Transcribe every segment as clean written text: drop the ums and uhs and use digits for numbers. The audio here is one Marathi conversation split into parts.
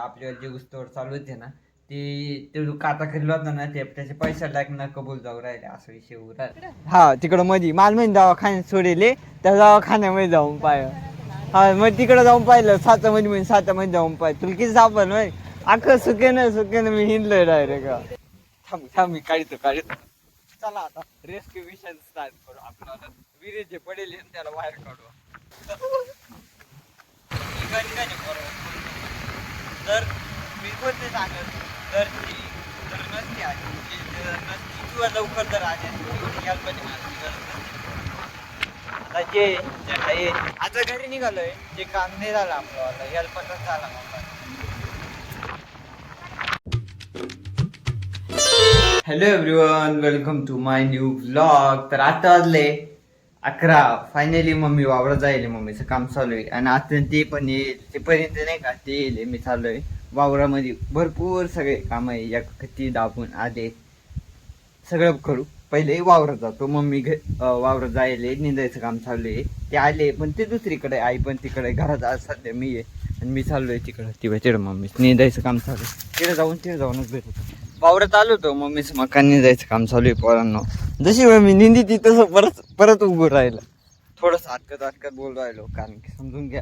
आपल्यावर जे गुस्तवर चालू होते ना ते काता केलं होतं ना त्याचे पैसा लायक न कबूल जाऊ राहिले असं विषय होऊ राहिला. हा तिकडं मध्ये मालमणी दवाखान्यात सोडेले त्या दवाखान्यामध्ये जाऊन पाहिलं. हा मग तिकडं जाऊन पाहिलं सातामध्ये जाऊन पाहिलं तुला किती सापड नाही अख्खं सुकेनं मी हिंडलोय डायरेक्ट. थांब मी काढतो चला आता रेस्क्यू मिशन स्टार्ट करू. आपल्याला विरे जे पडेल त्याला बाहेर काढू. तर मी पण ते सांगत तर ती जर नसती आली नसती किंवा लवकर जर आली आता जे आहे आता घरी निघालोय जे काम नाही झालं आपलं हेल्पच झाला. Hello everyone, welcome to my new vlog. तर आता वाजले 11. फायनली मम्मी वावरात जाईल. मम्मीचं काम चालू आहे आणि आता ते पण येईल तेपर्यंत नाही का ते येईल. मी चाललोय वावरामध्ये भरपूर सगळे काम आहे या कधी दाबून आले सगळं करू. पहिले वावरात जातो. मम्मी वावरात जायले निंदायचं काम चालू आहे. ते आले पण ते दुसरीकडे आई पण तिकडे घरात आज सध्या मी आहे आणि मी चाललोय तिकडं तिकडे मम्मी निंदायचं काम चालू आहे. तिकडे जाऊनच भेट होतं. वावरात आलो होतो मम्मीचं मकान निंदायचं काम चालू आहे पोरांना. जशी मी निंदी ती तसं परत उभं राहिलं. थोडंसं अटकत बोल राहिलो कारण की समजून घ्या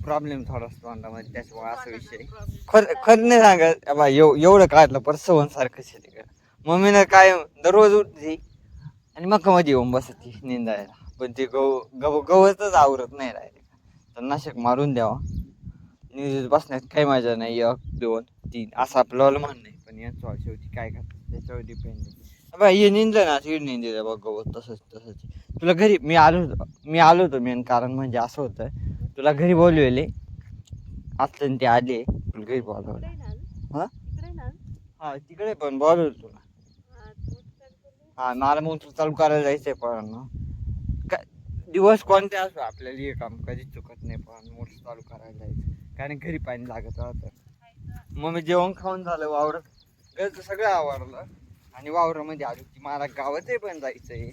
प्रॉब्लेम थोडा असतो अंडामध्ये त्याच्यामुळे असा विषय खरं नाही सांगत बा एवढं काढलं परत सवन सारखंच आहे तिकडं. मम्मीनं काय दररोज उठती आणि मकामध्ये येऊन बसती निंदायला पण ते गवतच आवरत नाही राहिले. तर नाशक मारून द्यावा निंदत बसण्यात काही मजा नाही. 1 2 3 असं आपल्याला म्हणणं नाही पण यांचं शेवटी काय करतात त्याच्यावर डिपेंड आहे. बा हे निंदलं ना सीड निंदलं बघ गवत तसंच. तुला घरी मी आलो होतो मेन कारण म्हणजे असं होतं तुला घरी बोलवले असलं ते आले तुला घरी बोलवलं. हा तिकडे पण बोलवलं तुला. हा मला मोटर चालू करायला जायचंय पण दिवस कोणते असो आपल्याला हे काम कधीच चुकत नाही. पण मोटर चालू करायला जायचं कारण घरी पाणी लागत राहतं. मग मी जेवण खाऊन झालं वावरात घरचं सगळं आवरलं आणि वावरामध्ये आलो की मला गावातही पण जायचंय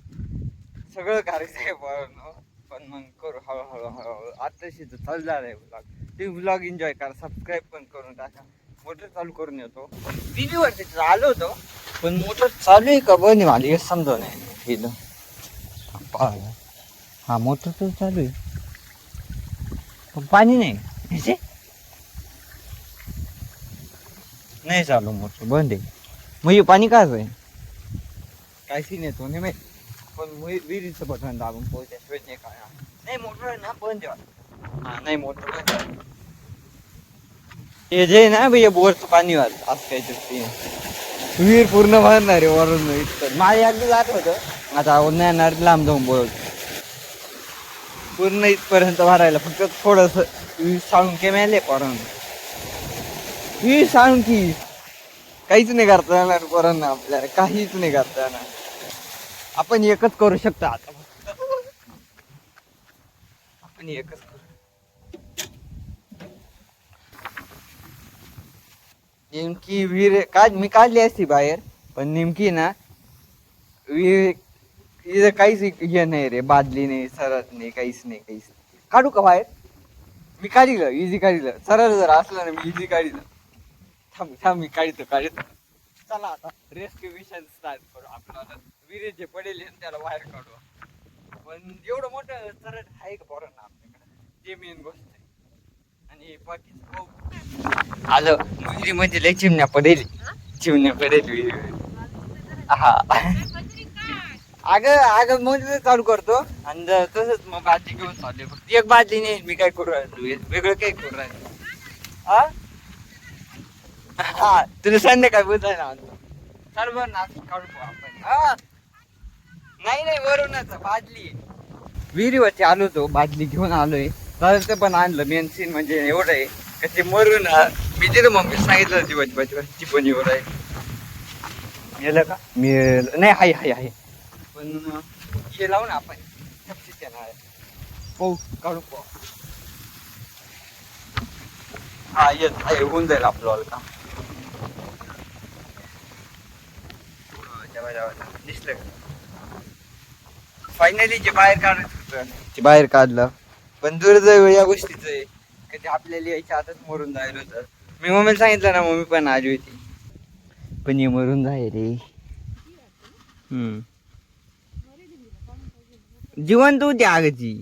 सगळं करायचंय पण मग करू हळूहळू आताशी तर चालू झालंय व्लॉग. तुम्ही व्लॉग एन्जॉय करा सबस्क्राईब पण करून टाका. मोटर चालू करून येतो. टीव्हीवरती आलो होतो पण मोटर चालू आहे का बंद मला हे समजा नाही. हा मोटर तर चालू आहे पण पाणी नाही नाही चालू मोटर बंद आहे. मग हे पाणी काय आहे काय सीन येतो नाही माहिती पण विहिरीचं बटन दाबून पोहोचल्याशिवाय नाही काय नाही. मोटर आहे ना बंद आहे. हा नाही मोटर बंद हे जे ना भैया बोरचं पाणी वाल असं काहीतरी विहीर पूर्ण भरणार आहे वरून इतकं माझ्या अगदी जात होतं. आता येणार लांब जाऊन बोलत पूर्ण इथपर्यंत भरायला फक्त थोडस विहीर सांगून के मेले पोरांना विहीर सांगून की काहीच नाही करता येणार पोरांना आपल्याला काहीच नाही करता येणार. आपण एकच करू शकतो आता आपण एकच करू. नेमकी विहीर मी काढली असती बाहेर पण नेमकी ना विहीर इथं काहीच हे नाही रे बादली नाही सरत नाही काहीच नाही. काढू का बाहेर मी काढिलं इझी काढिलं सरळ जर असलं ना मी इझी काढिलं. थांब मी काढतो चला आता रेस्क्यू मिशन स्टार्ट करू. आपल्याला विहिरीत जे पडेल त्याला बाहेर काढू. पण एवढं मोठं सरळ आहे का पोरांना आपल्याकडे ते मेन गोष्ट आहे. आणि बाकी आलं विहिरीमध्ये लय चिमण्या पडेल विहिरी. हा अगं मोटर चालू करतो आणि तसंच मग बादली घेऊन चालले. फक्त एक बादली नाही मी काय करू राहिलो वेगळं काय करू राहिलो. हा तुला संध्याकाळी बुजायला चालू बरं ना काढू आपण. नाही वरूनच बादली विहिरीवरती आलो होतो बादली घेऊन आलोय. तर पण आणलं मेन सीन म्हणजे एवढं आहे का ते मरून मी तिथं मम्मी सांगितलं ती पण एवढं आहे गेलं का मी नाही आहे पण हे लावून आपण पाहू काढू पाहू. हा येत आहे होऊन जाईल आपलं का दिसलं का फायनली जे बाहेर काढायचं होतं ते बाहेर काढलं. पण दुर्दैव या गोष्टीचं आहे की ते आपल्याला यायच्या आतच मरून जायला होतं. मी मम्मीला सांगितलं ना, मम्मी पण आली होती, पण ये मरून जाय रे. जिवंत होती आगची,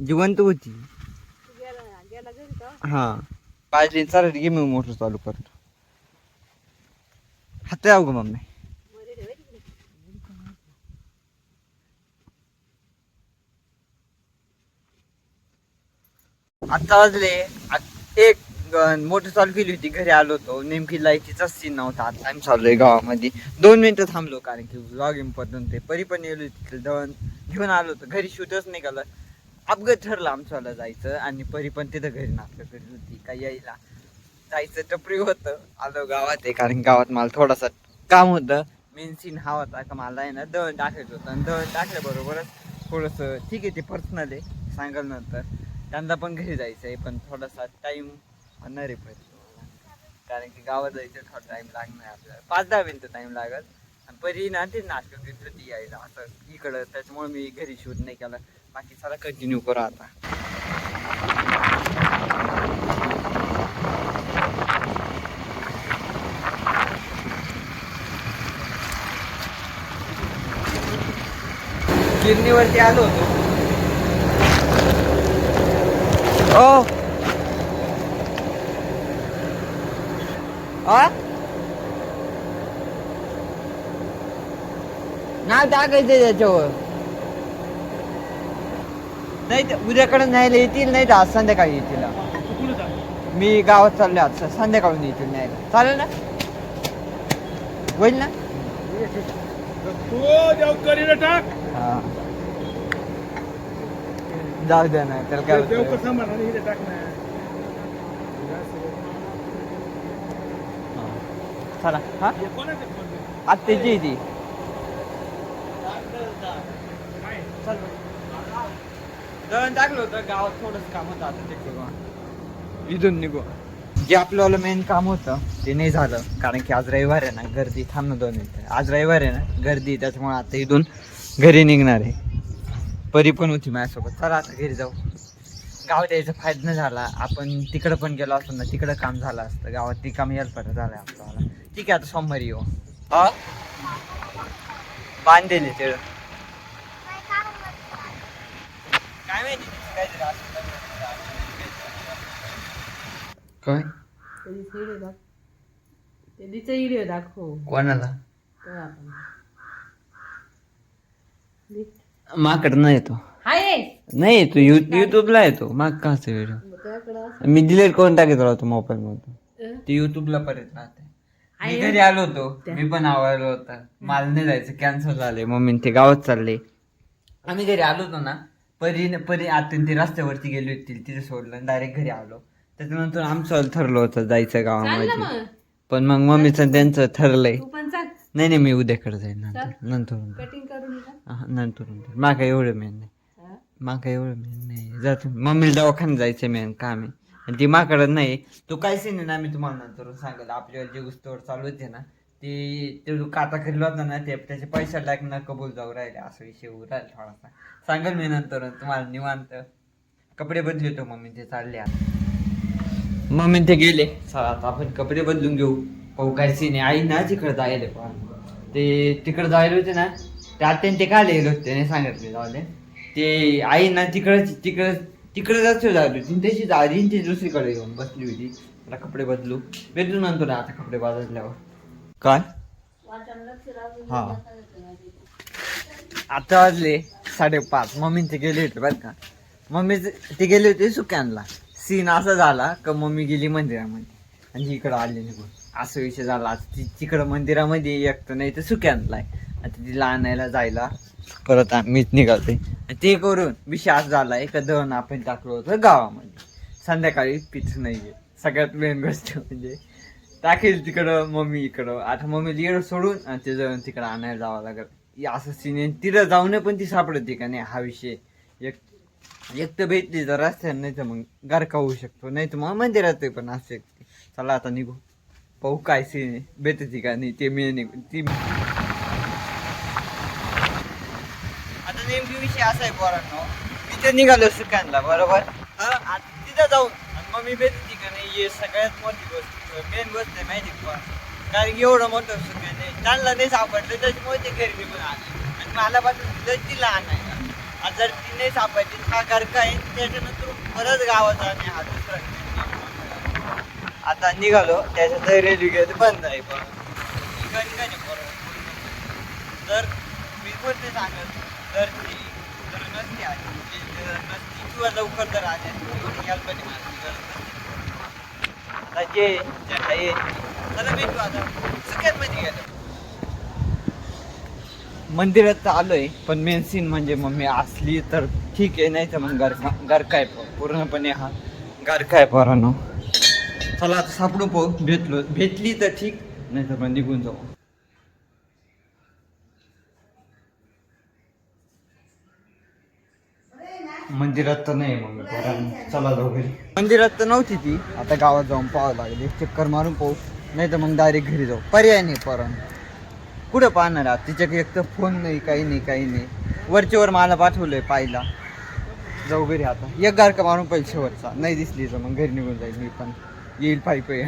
जिवंत होती. हा पाहिजे चालेल घे, मी मोटर चालू करतो. हात जाऊ ग मम्मी. आता वाजले एक, मोटर चालू केली होती, घरी आलो होतो, नेमकी लाईटीचा सीन नव्हता. आता आम्ही चाललोय गावामध्ये. 2 मिनिटं थांबलो कारण की व्लॉग इम्पॉर्टंट आहे. परी पण येलो तिथे दळण घेऊन आलो होतो, घरी शूटच नाही केलं. अपघात ठरलं आमच्याला जायचं, आणि परी पण तिथं घरी नाटकं करीत होती काय यायला जायचं. टपरी होतं, आलो गावात आहे कारण गावात मला थोडासा काम होतं. मेन सीन हा होता का मला आहे ना दळण टाकायचं होतं, आणि दळण टाकल्याबरोबरच थोडंसं ठीक आहे ते पर्सनल आहे, सांगाल नंतर. त्यांना पण घरी जायचं आहे, पण थोडासा टाईम होणार आहे परी, कारण की गावात जायचं थोडा टाईम लागणार आपल्याला, 5-10 मिनिटं टाईम लागत. आणि परी ना ते नाटकं घेत होती यायला असं इकडं, त्याच्यामुळे मी घरी शूट नाही केलं. बाकी सारा कंटिन्यू करू आता. गिरणीवरती आलो होतो. ओ नाव टाकायचं त्याच्यावर, नाही तर उद्याकडे न्यायला येतील, नाही तर आज संध्याकाळी येतील. मी गावात चाललो आज, संध्याकाळून येतील न्यायला. चालेल ना, होईल ना. हा जाऊ द्या ना, त्याला काय चला. हा आत्याची ती दळण टाकलं होतं गावात, थोडंच काम होतं. आता ते करू, इथून निघू. जे आपल्याला मेन काम होतं ते नाही झालं, कारण की आज रविवार आहे ना, गर्दी. थांब ना 2 मिनिटं, आज रविवार आहे ना, गर्दी, त्याच्यामुळे आता इथून घरी निघणार आहे. परी पण होती माझ्यासोबत. चला आता घरी जाऊ. गावात यायचा फायदा नाही झाला, आपण तिकडं पण गेलो असतो ना, तिकडं काम झालं असतं. गावात ती काम यायला पडत झालंय आपल्याला. ठीक आहे, आता सोमवारी येऊ. हा बांधलेले ते काय माहिती काय व्हिडिओ दाखव कोणाला. माकड नाही येतो, नाही येतो युट्यूबला येतो. माग काचा व्हिडिओ मी डिलीट करून टाकत राहतो मोबाईल मधून, ते युट्यूबला परत राहते. मी घरी आलो होतो, मी पण आवडलो होता, मला नाही जायचं, कॅन्सल झाले. मम्मी ते गावात चालले. आम्ही घरी आलो होतो ना, परी आतून ती रस्त्यावरती गेली होती, तिथे सोडलं डायरेक्ट घरी आलो. त्याच्यानंतर आमचं ठरलं होतं जायचं गावामध्ये, पण मग मम्मीचं त्यांचं ठरलंय. नाही नाही, मी उद्याकडे जाईल नंतर माका एवढं मेन नाही, माका एवढं मेन नाही. जातो मम्मीला दवाखान्यात जायचं मेन काम आहे, आणि ती माकडं नाही. तो काय सीन आहे ना, मी तुम्हाला नंतर सांगेल. आपल्याला जे गोष्टीवर चालू होते ना, ते काता केलं होता ना, ते त्याचे पैसा टाकणं कबूल जाऊ राहिले, असा विषय होऊ राहिला थोडासा. सांगेल मी नंतर तुम्हाला निवांत. कपडे बदली होतो मम्मी ते चालले आता. मम्मी ते गेले, चला आता आपण कपडे बदलून घेऊ. पाहू काय सीन आहे. आई ना तिकडे जायला, ते तिकडे जायला होते ना, ते आत्याने ते काय लिहिलं होते नाही सांगितले, जाऊ दे. ते आई ना तिकडे जास्त झाली होती, त्याची दादी ती दुसरीकडे येऊन बसली होती. मला कपडे बदलू नंतर आता कपडे बदलल्यावर काय. हा आता वाजले 5:30. मम्मी ते गेले होते बरं का, मम्मी ते गेले होते सुक्यानला. सीन असा झाला का मम्मी गेली मंदिरामध्ये आणि इकडं आले निघून, असा विषय झाला. आता तिकडं मंदिरामध्ये एकटं नाही तर सुक्यानलाय. आता तिला आणायला जायला परत मीच निघालते. ते करून विषय असा झालाय का दळण आपण टाकलो होतं गावामध्ये, संध्याकाळी पीठ नाहीये. सगळ्यात मेन गोष्ट म्हणजे टाकेल तिकडं, मम्मी इकडं. आता मम्मी तिकडं सोडून आणि ते दळण तिकडं आणायला जावं लागेल. असं सीन तिथं जाऊन पण ती सापडते का नाही, हा विषय. एक तर भेटली तर रस्त्याने, नाही तर मग गारका होऊ शकतो, नाही तर मग मंदिरात पण असू शकते. चला आता निघू, पाहू काय सीन आहे, भेटते का नाही ते. मी निघू ती आता नेमकी विषय असा आहे पोरांनो, मी ते निघालो सुकानला बरोबर. आता तिथं जाऊन आणि मग मी भेटते का नाही, हे सगळ्यात मोठी गोष्ट. मेन गोष्ट आहे माहिती का? कारण की एवढं मोठं सुकन नाही त्यांना नाही सापडलं त्याच्यामुळे ते घरी निघून आले आणि मला पासून ती लहान आहे का आता जर ती नाही सापडली हा गरका आहे त्याच्यानंतर परत गावात आणि हा दुसरा आता निघालो त्याच्यात रेल्वे गेलं बंद आहे पण जर मी पण ते सांगत जर ती जर नसती आली जर नसती किंवा लवकर जर आल्या कल्पने मारली गरज नसती आता जे आहे चला भेटू आता सगळ्यात मध्ये गेलं मंदिरात तर आलोय पण मेन सीन म्हणजे मम्मी असली तर ठीक आहे नाही तर मग गरका आहे पूर्णपणे हा गरका आहे पोरांनो चला आता सापडू पाहू भेटली तर ठीक नाही तर मग निघून जाऊ मंदिरात तर नाही मग चला जाऊ घरी मंदिरात तर नव्हती ती आता गावात जाऊन पाहावं लागेल एक चक्कर मारून पाहू नाही तर मग डायरेक्ट घरी जाऊ पर्याय नाही पोरांनो कुठं पाहणार आहात तिच्याकडे एक तर फोन नाही काही नाही वरच्यावर मला पाठवलंय पाहिला जाऊ घरी आता एक गारका मारून पाहिजे शेवटचा नाही दिसली तर मग घरी निघून जाईल मी पण येईल पाहिजे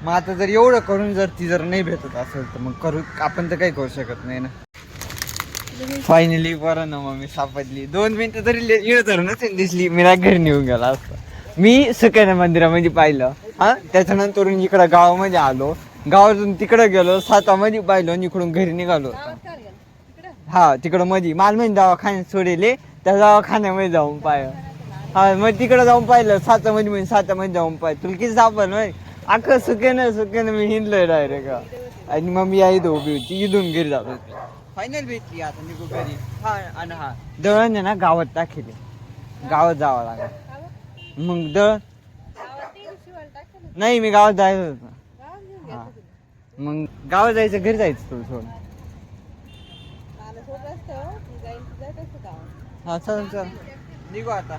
मग आता जर एवढं करून जर ती जर नाही भेटत असेल तर मग करू आपण तर काही करू शकत नाही ना फायनली बरं ना मग मी सापडली 2 मिनिटं तरी येणं तर नसेल दिसली मी ना घरी निघून गेला असतं मी सकाळी मंदिरामध्ये पाहिलं हा त्याच्यानंतर इकडं गावामध्ये आलो गावातून तिकडं गेलो सातामध्ये पाहिलो आणि इकडून घरी निघालो हा तिकडं मध्ये मालमणी दवाखान्यात सोडेले त्या दवाखान्यामध्ये जाऊन पाहिलं हा मग तिकडं जाऊन पाहिलं सातामध्ये जाऊन पाहिलं तुला किती सापडलं अख्खं सुकेनं मी हिंडलोय डायरेक्ट आणि मग मी आई उभी होती इथून घरी जातो फायनल भेटली आता निघू घरी हा आणि हा दळण आहे ना गावात टाकेले गावात जावं लागेल मग दळण नाही मी गावात जायचं होतं हा मग गावात जायचं घरी जायचं तुला सोडून हा चल निघू आता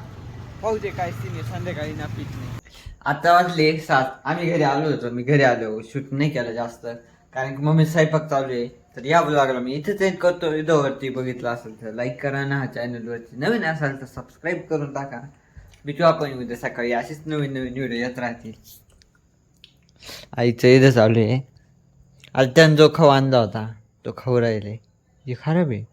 पाहू दे काय सीन संध्याकाळी ना पीक नाही आता वाजले 7 आम्ही घरी आलो होतो मी घरी आलो शूट नाही केलं जास्त कारण की मम्मी स्वयंपाक चालू आहे तर या ब्लॉगला मी इथेच एंड करतो व्हिडिओवरती बघितलं असेल तर लाईक करा ना हा चॅनलवरती नवीन असाल तर सबस्क्राईब करून टाका भेटू आपण उद्या सकाळी अशीच नवीन व्हिडिओ येत राहतील आईचं इथं चालू आहे आज त्यानं जो खवा आणला होता तो खाऊ राहिले हे खराब आहे